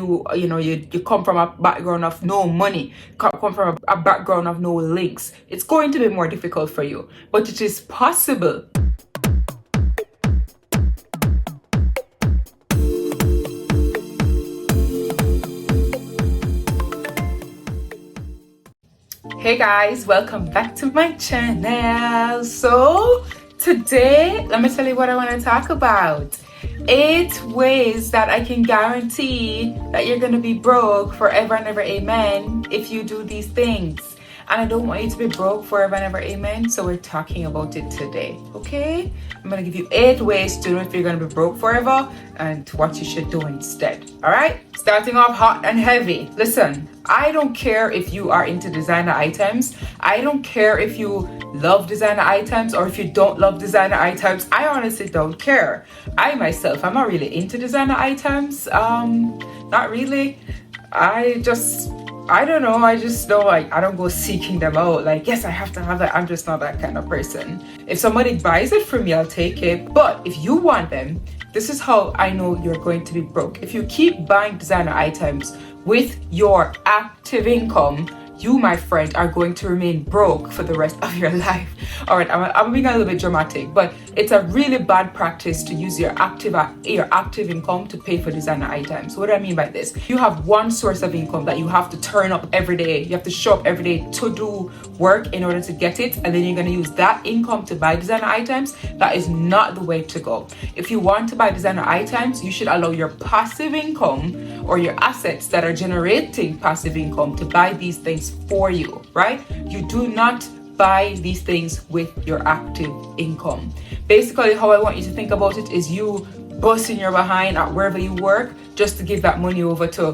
you come from a background of no money, come from a background of no links, it's going to be more difficult for you, but it is possible. Hey guys, welcome back to my channel. So today, let me tell you what I want to talk about. 8 ways that I can guarantee that you're going to be broke forever and ever, amen, if you do these things. And I don't want you to be broke forever and ever, amen. So we're talking about it today, okay? I'm going to give you 8 ways to know if you're going to be broke forever and what you should do instead, all right? Starting off hot and heavy. Listen, I don't care if you are into designer items. I don't care if you love designer items or if you don't love designer items. I honestly don't care. I myself, I'm not really into designer items. Not really. I don't know. I just know I don't go seeking them out. Like, yes, I have to have that. I'm just not that kind of person. If somebody buys it for me, I'll take it. But if you want them, this is how I know you're going to be broke. If you keep buying designer items with your active income, you, my friend, are going to remain broke for the rest of your life. All right, I'm being a little bit dramatic, but it's a really bad practice to use your active income to pay for designer items. What do I mean by this? You have one source of income that you have to turn up every day. You have to show up every day to do work in order to get it, and then you're going to use that income to buy designer items. That is not the way to go. If you want to buy designer items, you should allow your passive income or your assets that are generating passive income to buy these things for you, right? You do not buy these things with your active income. Basically, how I want you to think about it is you busting your behind at wherever you work just to give that money over to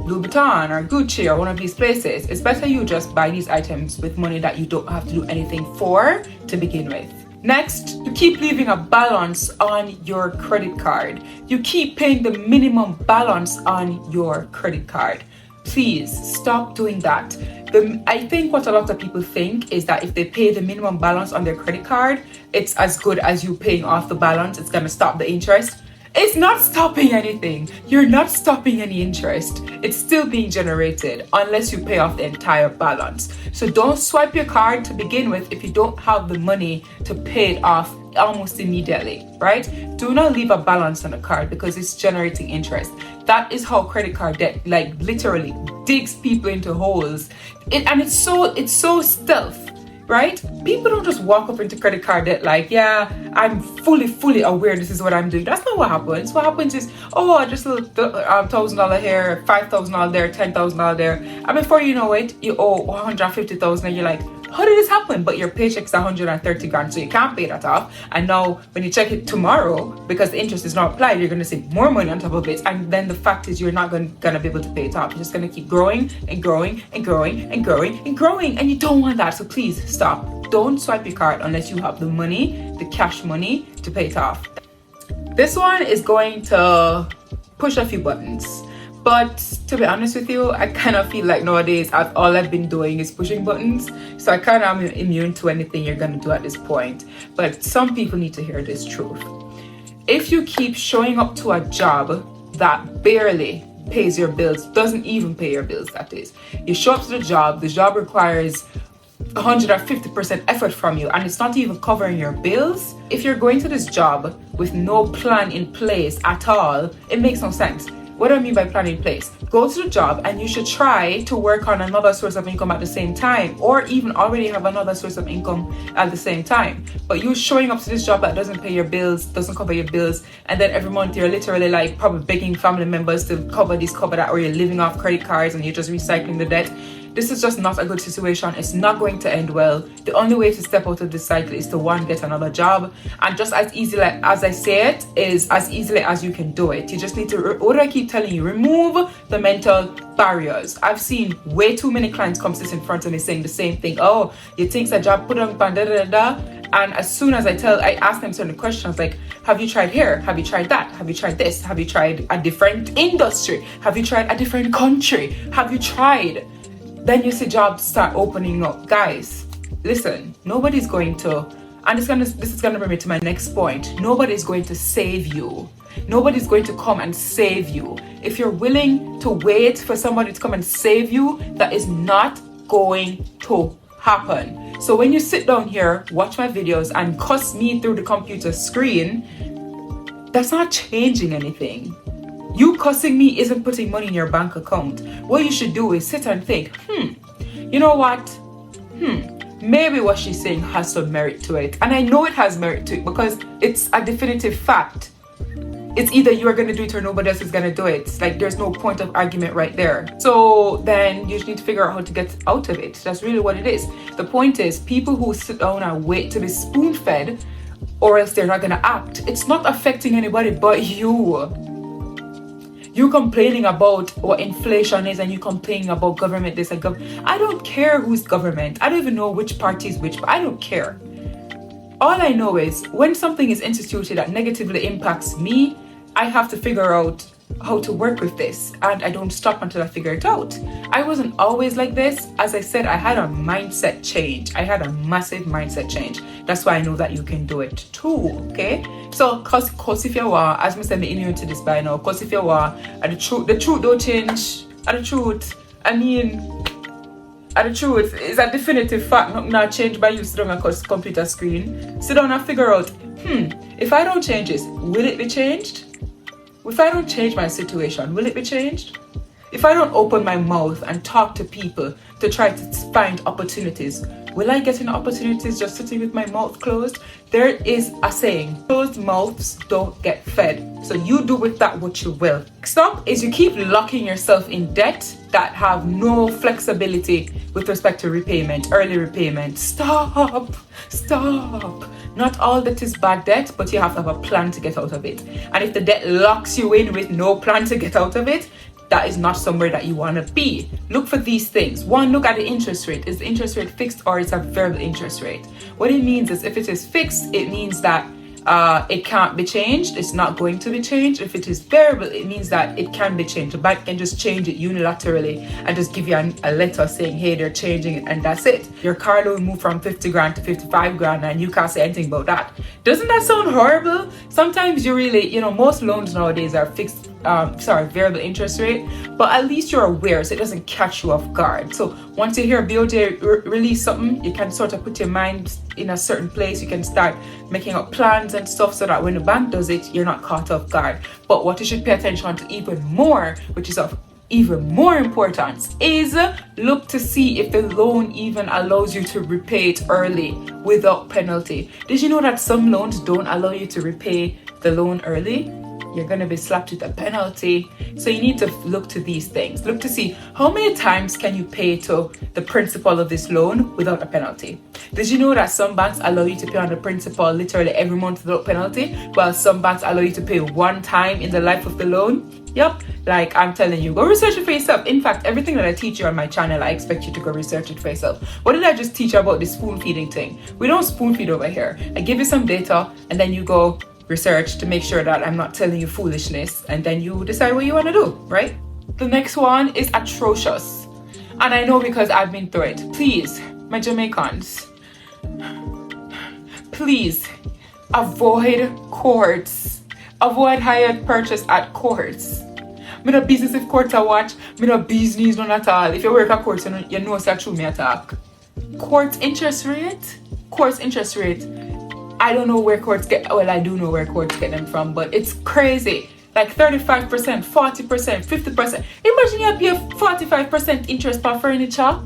Louis Vuitton or Gucci or one of these places. It's better you just buy these items with money that you don't have to do anything for to begin with. Next, you keep leaving a balance on your credit card. You keep paying the minimum balance on your credit card. Please stop doing that. I think what a lot of people think is that if they pay the minimum balance on their credit card, it's as good as you paying off the balance. It's going to stop the interest. It's not stopping anything. You're not stopping any interest. It's still being generated unless you pay off the entire balance. So don't swipe your card to begin with if you don't have the money to pay it off almost immediately, right? Do not leave a balance on a card because it's generating interest. That is how credit card debt, like, literally digs people into holes. It's so stealth. Right? People don't just walk up into credit card debt like, yeah, I'm fully aware this is what I'm doing. That's not what happens. What happens is, oh, just a $1,000 here, $5,000 there, $10,000 there. And before you know it, you owe $150,000 and you're like, how did this happen? But your paycheck's 130 grand, so you can't pay that off. And now when you check it tomorrow, because the interest is not applied, you're going to see more money on top of it. And then the fact is you're not going to be able to pay it off. You're just going to keep growing and growing and growing and growing and growing. And you don't want that. So please stop. Don't swipe your card unless you have the money, the cash money to pay it off. This one is going to push a few buttons. But to be honest with you, I kind of feel like nowadays all I've been doing is pushing buttons. So I kind of am immune to anything you're going to do at this point. But some people need to hear this truth. If you keep showing up to a job that barely pays your bills, doesn't even pay your bills, that is. You show up to the job requires 150% effort from you and it's not even covering your bills. If you're going to this job with no plan in place at all, it makes no sense. What do I mean by plan in place? Go to the job and you should try to work on another source of income at the same time, or even already have another source of income at the same time. But you showing up to this job that doesn't pay your bills, doesn't cover your bills, and then every month you're literally like probably begging family members to cover this, cover that, or you're living off credit cards and you're just recycling the debt. This is just not a good situation. It's not going to end well. The only way to step out of this cycle is to, one, get another job. And just as easily as I say it, is as easily as you can do it. You just need to, what do I keep telling you? Remove the mental barriers. I've seen way too many clients come sit in front of me saying the same thing. Oh, you think a job put on da da da da. And as soon as I ask them certain questions like, have you tried here? Have you tried that? Have you tried this? Have you tried a different industry? Have you tried a different country? Have you tried? Then you see jobs start opening up. Guys, listen, nobody's going to, and this is going to bring me to my next point. Nobody's going to save you. Nobody's going to come and save you. If you're willing to wait for somebody to come and save you, that is not going to happen. So when you sit down here, watch my videos and cuss me through the computer screen, that's not changing anything. You cussing me isn't putting money in your bank account. What you should do is sit and think, you know what? Maybe what she's saying has some merit to it. And I know it has merit to it because it's a definitive fact. It's either you're going to do it or nobody else is going to do it. It's like there's no point of argument right there. So then you just need to figure out how to get out of it. That's really what it is. The point is, people who sit down and wait to be spoon-fed or else they're not going to act, it's not affecting anybody but you. You complaining about what inflation is and you complaining about government this and government. I don't care who's government. I don't even know which party is which, but I don't care. All I know is when something is instituted that negatively impacts me, I have to figure out how to work with this, and I don't stop until I figure it out. I wasn't always like this. As I said, I had a mindset change. I had a massive mindset change. That's why I know that you can do it too, okay? So, cause if you are, as I said, me immune to this by now, cause if you are, and the truth don't change, and the truth, and the truth is a definitive fact, not changed by you sitting on a computer screen. Sit down and figure out, if I don't change this, will it be changed? If I don't change my situation, will it be changed? If I don't open my mouth and talk to people to try to find opportunities, will I get any opportunities just sitting with my mouth closed? There is a saying, closed mouths don't get fed. So you do with that what you will. Next up is you keep locking yourself in debt that have no flexibility with respect to repayment, early repayment. Stop. Not all debt is bad debt, but you have to have a plan to get out of it. And if the debt locks you in with no plan to get out of it, that is not somewhere that you want to be. Look for these things. One, look at the interest rate. Is the interest rate fixed or is it a variable interest rate? What it means is if it is fixed, it means that it can't be changed. It's not going to be changed. If it is variable, it means that it can be changed. The bank can just change it unilaterally and just give you a letter saying, hey, they're changing it, and that's it. Your car loan moved from 50 grand to 55 grand and you can't say anything about that. Doesn't that sound horrible? Sometimes you really, most loans nowadays are fixed, variable interest rate, but at least you're aware so it doesn't catch you off guard. So once you hear BOJ release something, you can sort of put your mind in a certain place. You can start making up plans and stuff so that when the bank does it, you're not caught off guard. But what you should pay attention to even more, which is of even more importance, is look to see if the loan even allows you to repay it early without penalty. Did you know that some loans don't allow you to repay the loan early? You're going to be slapped with a penalty. So you need to look to these things. Look to see how many times can you pay to the principal of this loan without a penalty. Did you know that some banks allow you to pay on the principal literally every month without penalty, while some banks allow you to pay one time in the life of the loan? Yep, like I'm telling you, go research it for yourself. In fact, everything that I teach you on my channel, I expect you to go research it for yourself. What did I just teach you about the spoon feeding thing? We don't spoon feed over here. I give you some data and then you go research to make sure that I'm not telling you foolishness, and then you decide what you want to do, right? The next one is atrocious, and I know because I've been through it. Please, my Jamaicans, please avoid courts. Avoid higher purchase at courts. Me no business if courts are watch. Me no business none at all. If you work at courts, you know it's true me attack. Courts interest rate. I don't know where courts get, well, I do know where courts get them from, but it's crazy. Like 35%, 40%, 50%. Imagine you pay 45% interest per furniture.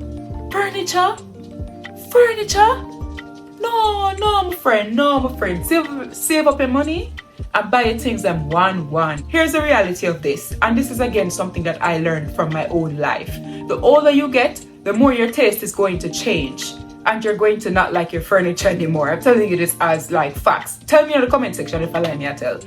No, my friend. Save up your money and buy your things and one. Here's the reality of this, and this is again something that I learned from my own life. The older you get, the more your taste is going to change. And you're going to not like your furniture anymore. I'm telling you this as like facts. Tell me in the comment section if I lie me I tell.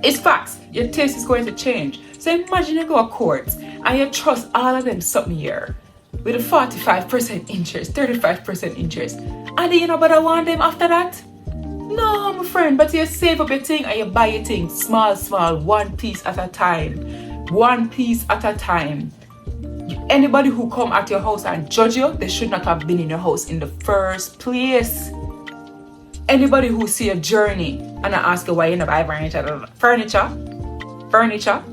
It's facts. Your taste is going to change. So imagine you go to court and you trust all of them something here with a 45% interest, 35% interest. And then you know but I want them after that? No, my friend, but you save up your thing and you buy your thing small, one piece at a time. Anybody who come at your house and judge you, they should not have been in your house in the first place. Anybody who see a journey and I ask you why you never buy furniture, furniture.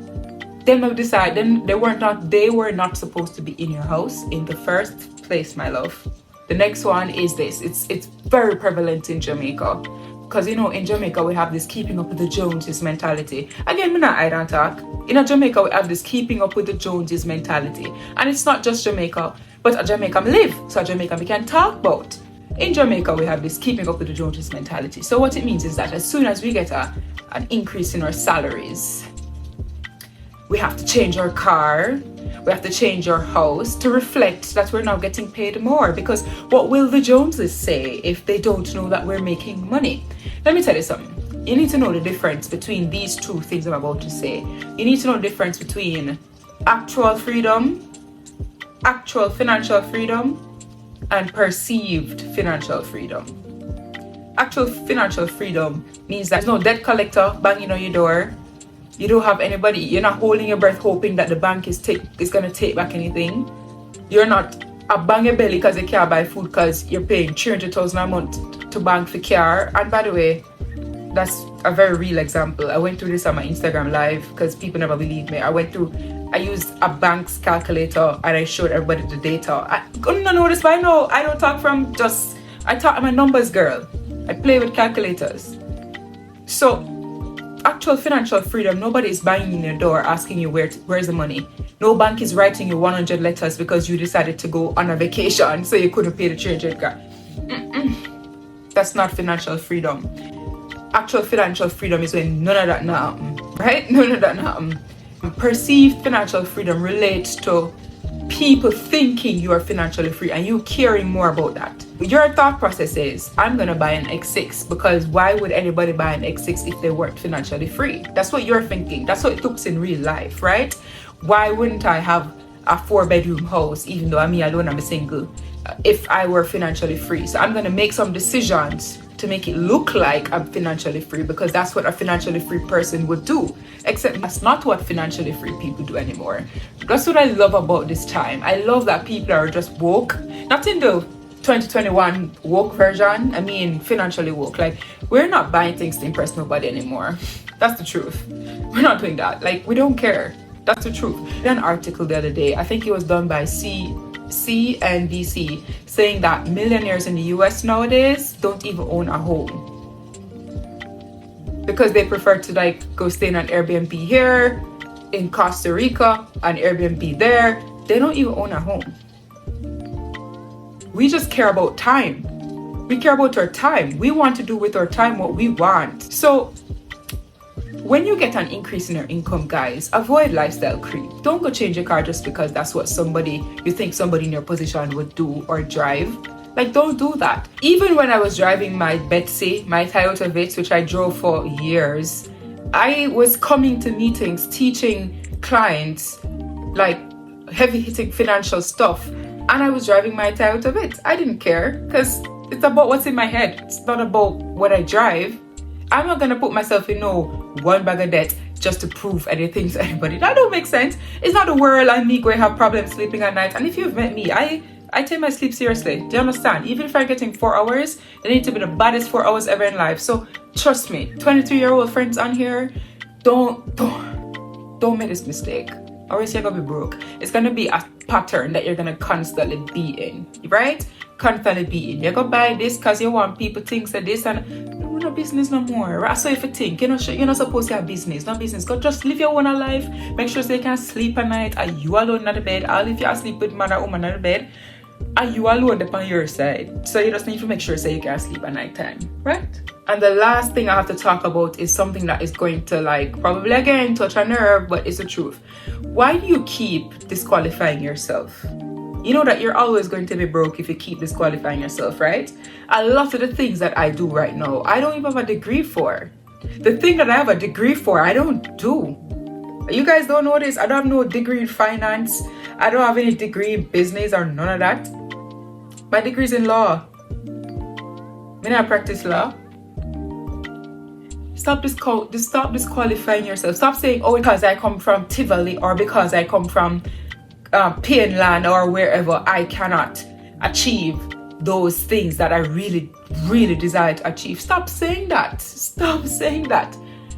Then we decide, then they were not supposed to be in your house in the first place, my love. The next one is this. It's very prevalent in Jamaica. Because in Jamaica we have this keeping up with the Joneses mentality. Again, I don't talk. In Jamaica we have this keeping up with the Joneses mentality. And it's not just Jamaica, but a Jamaica live. So a Jamaica we can talk about. In Jamaica we have this keeping up with the Joneses mentality. So what it means is that as soon as we get an increase in our salaries, we have to change our car, we have to change our house to reflect that we're now getting paid more. Because what will the Joneses say if they don't know that we're making money? Let me tell you something. You need to know the difference between these two things I'm about to say. You need to know the difference between actual freedom, actual financial freedom, and perceived financial freedom. Actual financial freedom means that there's no debt collector banging on your door. You don't have anybody, you're not holding your breath hoping that the bank is going to take back anything. You're not a bang your belly because you can't buy food because you're paying 300,000 a month to bank for car. And by the way, that's a very real example. I went through this on my Instagram live because people never believe me. I used a bank's calculator and I showed everybody the data. I couldn't notice by now. I don't talk from I'm a numbers girl. I play with calculators. So actual financial freedom, nobody is banging in your door asking you where's the money. No bank is writing you 100 letters because you decided to go on a vacation so you couldn't pay the 300 card. That's not financial freedom. Actual financial freedom is when none of that not happen, right? None of that not happen. Perceived financial freedom relates to people thinking you are financially free and you caring more about that. Your thought process is, I'm going to buy an X6 because why would anybody buy an X6 if they weren't financially free? That's what you're thinking. That's what it looks in real life, right? Why wouldn't I have a 4-bedroom house even though I'm alone, I'm single, if I were financially free? So I'm going to make some decisions to make it look like I'm financially free because that's what a financially free person would do. Except that's not what financially free people do anymore. That's what I love about this time. I love that people are just woke. Not in the 2021 woke version. I mean financially woke. Like, we're not buying things to impress nobody anymore. That's the truth. We're not doing that. Like, we don't care. That's the truth. I read an article the other day. I think it was done by CNBC, saying that millionaires in the US nowadays don't even own a home because they prefer to go stay in an Airbnb here in Costa Rica, an Airbnb there. They don't even own a home. We just care about time. We care about our time. We want to do with our time what we want. So when you get an increase in your income, guys, avoid lifestyle creep. Don't go change your car just because that's what you think somebody in your position would do or drive. Like, don't do that. Even when I was driving my Betsy, my Toyota Vitz, which I drove for years, I was coming to meetings teaching clients like heavy hitting financial stuff, and I was driving my Toyota Vitz. I didn't care because it's about what's in my head. It's not about what I drive. I'm not gonna put myself in one bag of debt just to prove anything to anybody. That don't make sense. It's not the world and me going to have problems sleeping at night. And if you've met me, I take my sleep seriously. Do you understand? Even if I'm getting 4 hours, they need to be the baddest 4 hours ever in life. So trust me, 23-year-old friends on here, don't make this mistake, or else you're gonna be broke. It's gonna be a pattern that you're gonna constantly be in, right? Constantly be in. You're gonna buy this because you want people things like this, and no business no more. Right? So if you think you're not supposed to have business, no business, go just live your own life. Make sure so you can sleep at night. Are you alone in the bed? Or if you're asleep with man or woman in the bed, are you alone up on your side? So you just need to make sure so you can sleep at night time, right? And the last thing I have to talk about is something that is going to probably again touch a nerve, but it's the truth. Why do you keep disqualifying yourself? You know that you're always going to be broke if you keep disqualifying yourself, right? A lot of the things that I do right now, I don't even have a degree for. The thing that I have a degree for, I don't do. You guys don't know this. I don't have no degree in finance. I don't have any degree in business or none of that. My degree is in law. I practice law. Stop disqualifying yourself. Stop saying, oh, because I come from Tivoli or because I come from Painland or wherever, I cannot achieve those things that I really, really desire to achieve. Stop saying that. Stop saying that.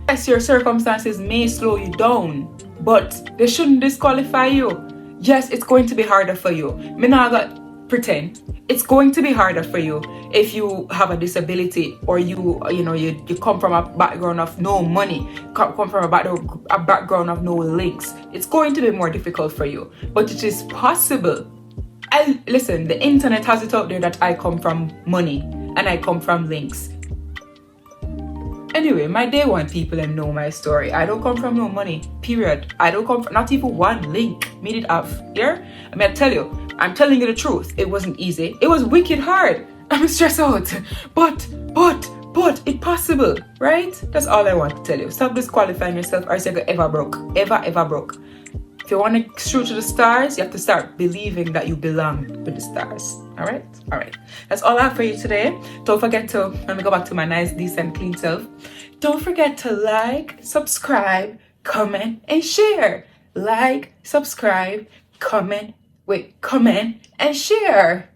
Yes, your circumstances may slow you down, but they shouldn't disqualify you. Yes, it's going to be harder for you. Me not gonna pretend. It's going to be harder for you if you have a disability, or you come from a background of no money, come from a background of no links. It's going to be more difficult for you, but it is possible. Listen, the internet has it out there that I come from money and I come from links. Anyway, my day one people and know my story. I don't come from no money, period. I don't come from not even one link. Made it up here. I mean, I tell you, I'm telling you the truth. It wasn't easy. It was wicked hard. I'm stressed out. But it's possible, right? That's all I want to tell you. Stop disqualifying yourself, or you're ever broke. Ever broke. If you want to shoot to the stars, you have to start believing that you belong with the stars. All right. That's all I have for you today. Don't forget to, let me go back to my nice, decent, clean self. Don't forget to like, subscribe, comment, and share. Like, subscribe, comment, and share.